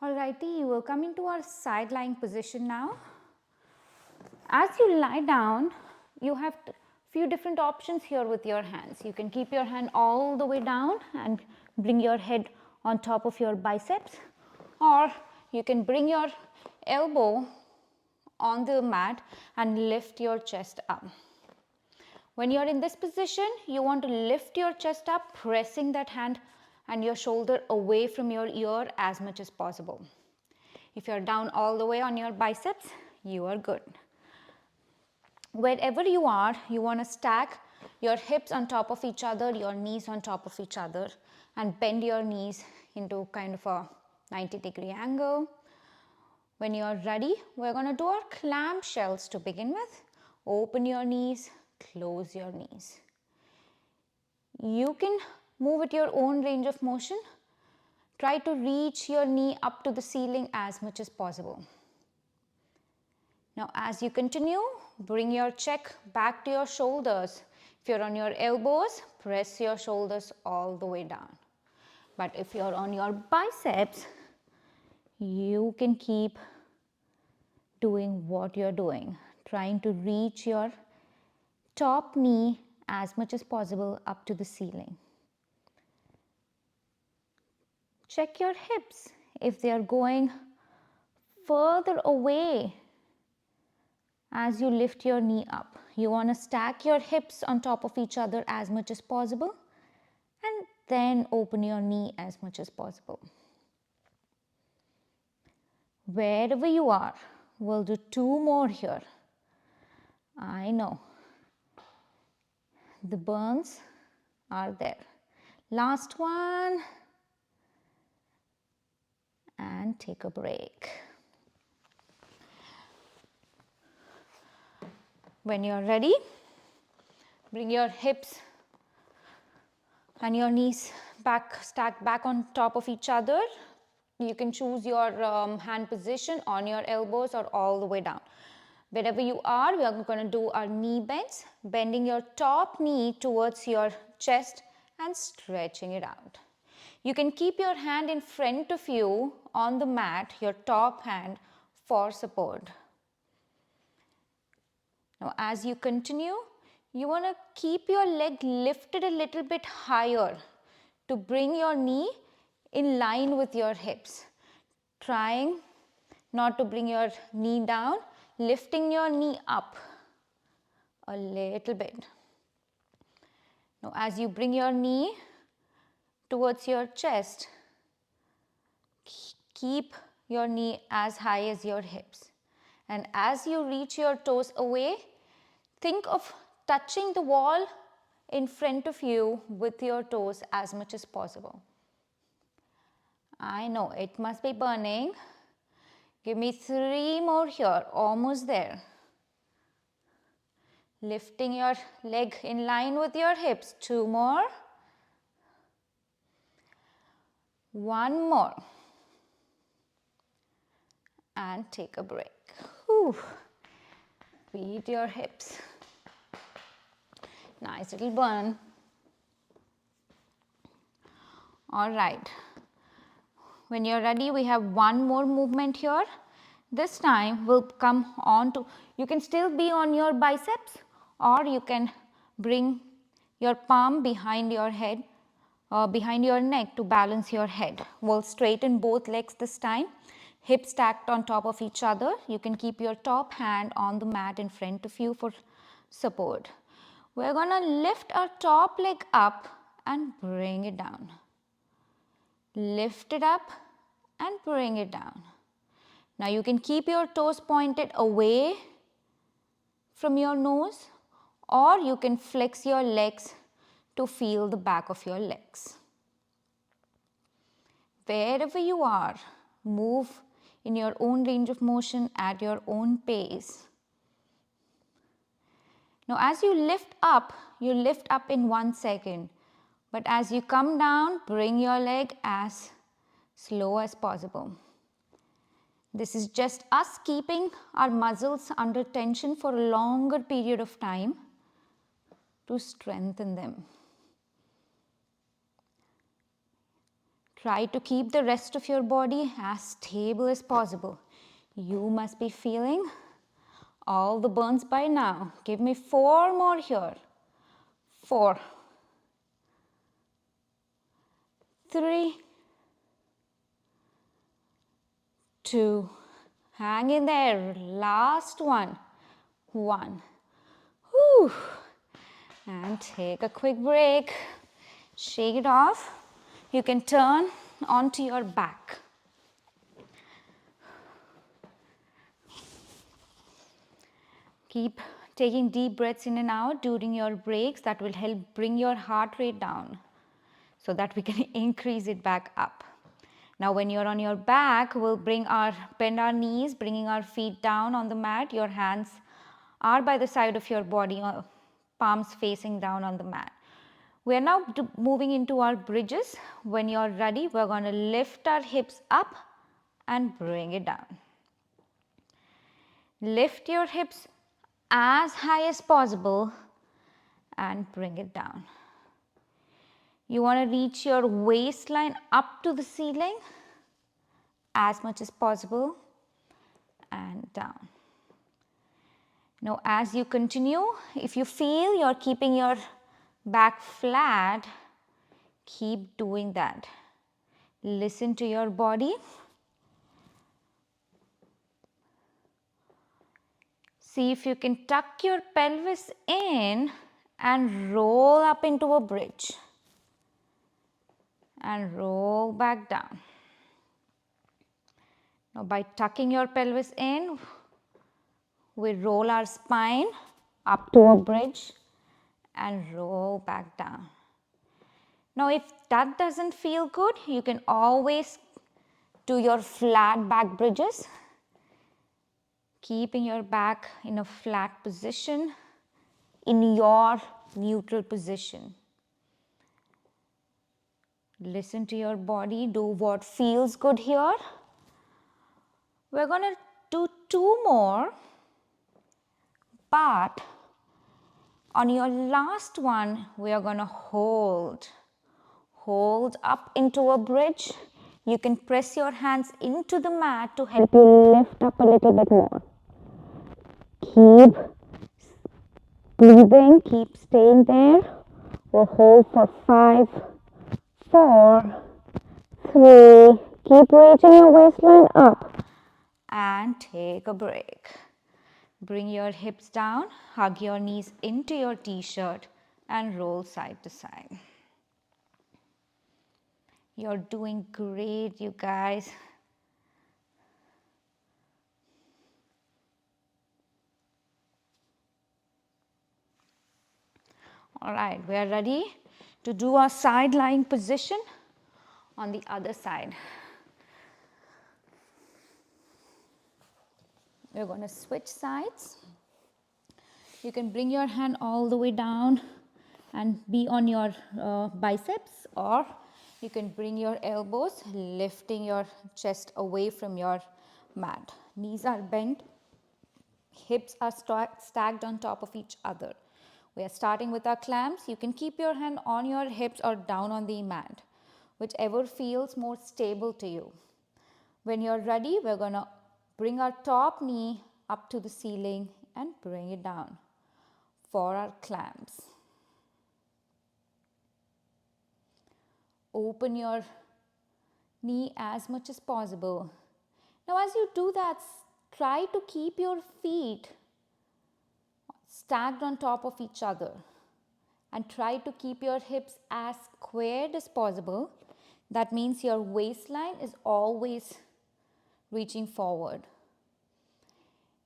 Alrighty, you will come into our side lying position now. As you lie down, you have few different options here with your hands. You can keep your hand all the way down and bring your head on top of your biceps, or you can bring your elbow on the mat and lift your chest up. When you are in this position, you want to lift your chest up, pressing that hand and your shoulder away from your ear as much as possible. If you are down all the way on your biceps, you are good. Wherever you are, you want to stack your hips on top of each other, your knees on top of each other, and bend your knees into kind of a 90-degree angle. When you are ready, we're going to do our clamshells to begin with. Open your knees, close your knees. You can move at your own range of motion. Try to reach your knee up to the ceiling as much as possible. Now, as you continue, bring your check back to your shoulders. If you're on your elbows, press your shoulders all the way down. But if you're on your biceps, you can keep doing what you're doing, trying to reach your top knee as much as possible up to the ceiling. Check your hips. If they are going further away as you lift your knee up, you want to stack your hips on top of each other as much as possible and then open your knee as much as possible. Wherever you are, we'll do 2 more here. I know the burns are there. Last one and take a break. When you're ready, bring your hips and your knees back, stacked back on top of each other. You can choose your hand position on your elbows or all the way down. Wherever you are, we are going to do our knee bends, bending your top knee towards your chest and stretching it out. You can keep your hand in front of you on the mat, your top hand, for support. Now, as you continue, you want to keep your leg lifted a little bit higher to bring your knee in line with your hips. Trying not to bring your knee down, lifting your knee up a little bit. Now, as you bring your knee towards your chest, keep your knee as high as your hips. And as you reach your toes away, think of touching the wall in front of you with your toes as much as possible. I know it must be burning. Give me 3 more here, almost there. Lifting your leg in line with your hips. 2 more. 1 more. And take a break. Whew. Beat your hips. Nice little burn. All right. When you're ready, we have 1 more movement here. This time we'll come on to, you can still be on your biceps, or you can bring your palm behind your head, behind your neck to balance your head. We'll straighten both legs this time. Hips stacked on top of each other. You can keep your top hand on the mat in front of you for support. We're going to lift our top leg up and bring it down. Lift it up and bring it down. Now you can keep your toes pointed away from your nose, or you can flex your legs to feel the back of your legs. Wherever you are, move in your own range of motion at your own pace. Now as you lift up in 1 second. But as you come down, bring your leg as slow as possible. This is just us keeping our muscles under tension for a longer period of time to strengthen them. Try to keep the rest of your body as stable as possible. You must be feeling all the burns by now. Give me 4 more here. 4, 3, 2, hang in there. Last one. 1. Whew. And take a quick break. Shake it off. You can turn onto your back. Keep taking deep breaths in and out during your breaks. That will help bring your heart rate down so that we can increase it back up. Now when you're on your back, we'll bend our knees, bringing our feet down on the mat. Your hands are by the side of your body, palms facing down on the mat. We are now moving into our bridges. When you're ready, we're going to lift our hips up and bring it down. Lift your hips as high as possible and bring it down. You want to reach your waistline up to the ceiling as much as possible and down. Now as you continue, if you feel you're keeping your back flat, keep doing that. Listen to your body. See if you can tuck your pelvis in and roll up into a bridge and roll back down. Now by tucking your pelvis in, we roll our spine up to a bridge and roll back down. Now if that doesn't feel good, you can always do your flat back bridges, keeping your back in a flat position in your neutral position. Listen to your body, do what feels good here. We're going to do 2 more, but on your last one, we are going to hold up into a bridge. You can press your hands into the mat to help you lift up a little bit more. Keep breathing, keep staying there. We'll hold for 5, 4, 3, keep reaching your waistline up and take a break. Bring your hips down, hug your knees into your t-shirt and roll side to side. You're doing great, you guys. All right, we are ready to do our side lying position on the other side. We're going to switch sides. You can bring your hand all the way down and be on your biceps, or you can bring your elbows, lifting your chest away from your mat. Knees are bent, hips are stacked on top of each other. We are starting with our clamps. You can keep your hand on your hips or down on the mat, whichever feels more stable to you. When you're ready, we're going to bring our top knee up to the ceiling and bring it down for our clamps. Open your knee as much as possible. Now as you do that, try to keep your feet stacked on top of each other and try to keep your hips as squared as possible. That means your waistline is always reaching forward.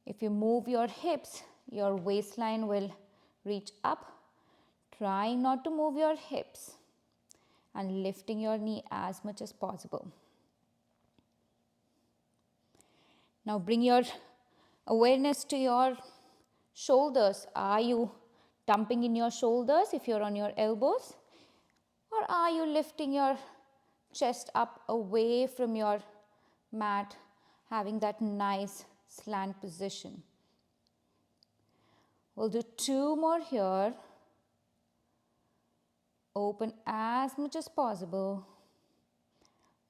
If you move your hips, your waistline will reach up. Trying not to move your hips and lifting your knee as much as possible. Now bring your awareness to your shoulders. Are you dumping in your shoulders if you're on your elbows? Or are you lifting your chest up away from your mat, having that nice slant position? We'll do 2 more here. Open as much as possible.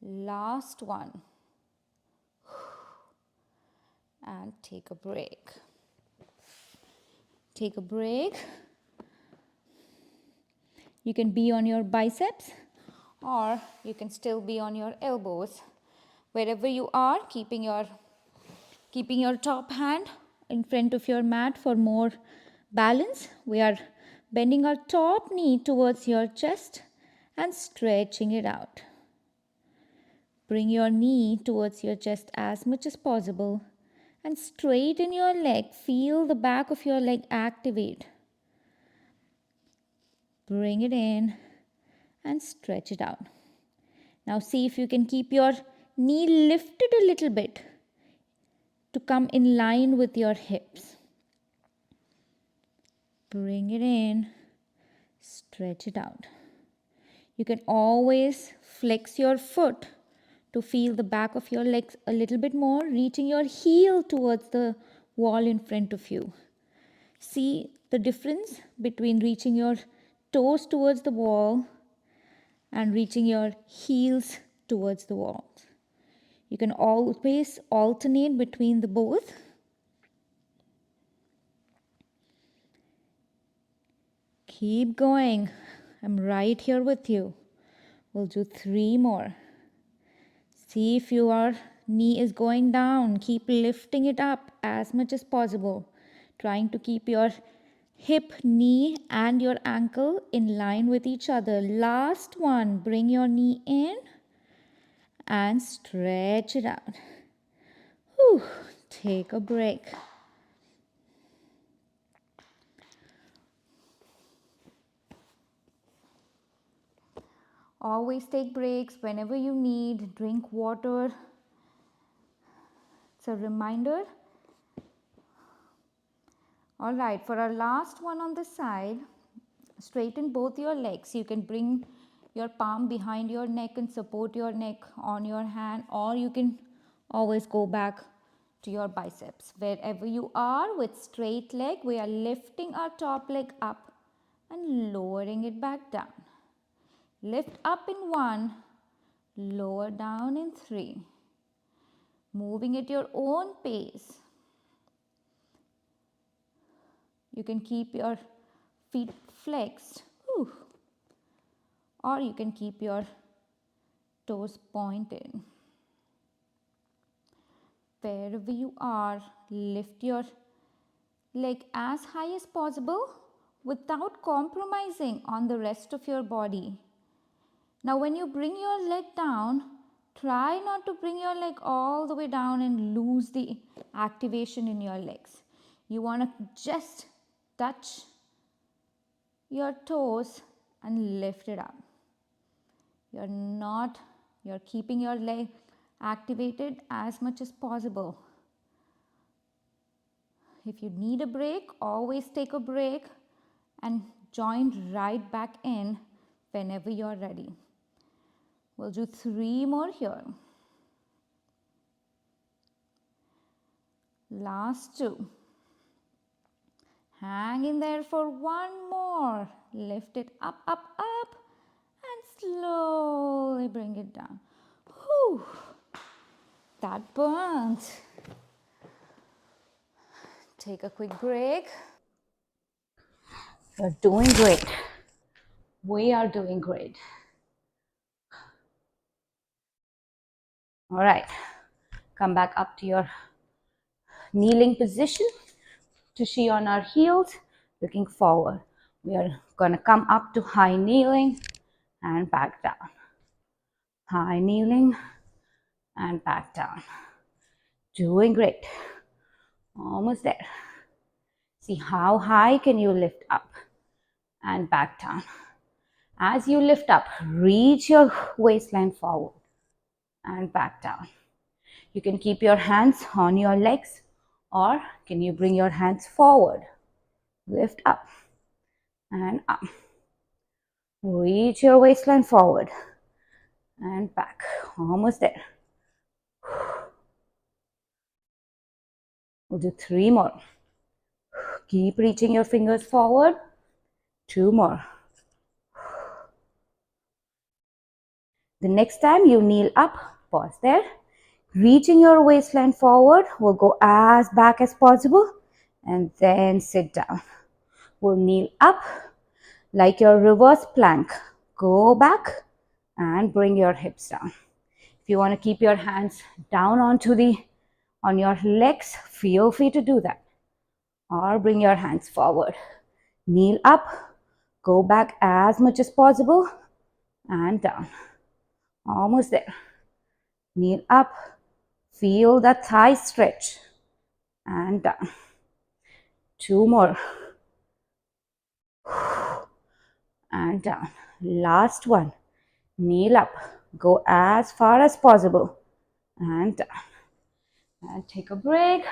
Last one. And take a break. Take a break. You can be on your biceps or you can still be on your elbows. Wherever you are, keeping your top hand in front of your mat for more balance. We are bending our top knee towards your chest and stretching it out. Bring your knee towards your chest as much as possible and straighten your leg. Feel the back of your leg activate. Bring it in and stretch it out. Now see if you can keep your knee lifted a little bit to come in line with your hips. Bring it in, stretch it out. You can always flex your foot to feel the back of your legs a little bit more, reaching your heel towards the wall in front of you. See the difference between reaching your toes towards the wall and reaching your heels towards the wall. You can always alternate between the both. Keep going. I'm right here with you. We'll do 3 more. See if your knee is going down. Keep lifting it up as much as possible. Trying to keep your hip, knee and your ankle in line with each other. Last one. Bring your knee in and stretch it out. Whew. Take a break. Always take breaks whenever you need. Drink water. It's a reminder. Alright, for our last one on this side, straighten both your legs. You can bring your palm behind your neck and support your neck on your hand, or you can always go back to your biceps. Wherever you are with straight leg, we are lifting our top leg up and lowering it back down. Lift up in 1, lower down in 3. Moving at your own pace. You can keep your feet flexed. Whew. Or you can keep your toes pointed. Wherever you are, lift your leg as high as possible without compromising on the rest of your body. Now when you bring your leg down, try not to bring your leg all the way down and lose the activation in your legs. You want to just touch your toes and lift it up. You're keeping your leg activated as much as possible. If you need a break, always take a break and join right back in whenever you're ready. We'll do 3 more here. Last 2. Hang in there for 1 more. Lift it up, up, up and slowly bring it down. Whew, that burns. Take a quick break. You're doing great. We are doing great. All right, come back up to your kneeling position. Tushy on our heels, looking forward. We are going to come up to high kneeling and back down. High kneeling and back down. Doing great. Almost there. See how high can you lift up and back down. As you lift up, reach your waistline forward and back down. You can keep your hands on your legs, or can you bring your hands forward? Lift up and up. Reach your waistline forward and back. Almost there. We'll do 3 more. Keep reaching your fingers forward. 2 more. The next time you kneel up, pause there. Reaching your waistline forward, we'll go as back as possible and then sit down. We'll kneel up like your reverse plank. Go back and bring your hips down. If you want to keep your hands down on your legs, feel free to do that. Or bring your hands forward. Kneel up, go back as much as possible and down. Almost there. Kneel up, feel the thigh stretch and down. 2 more. And down. Last one. Kneel up, go as far as possible and down. And take a break.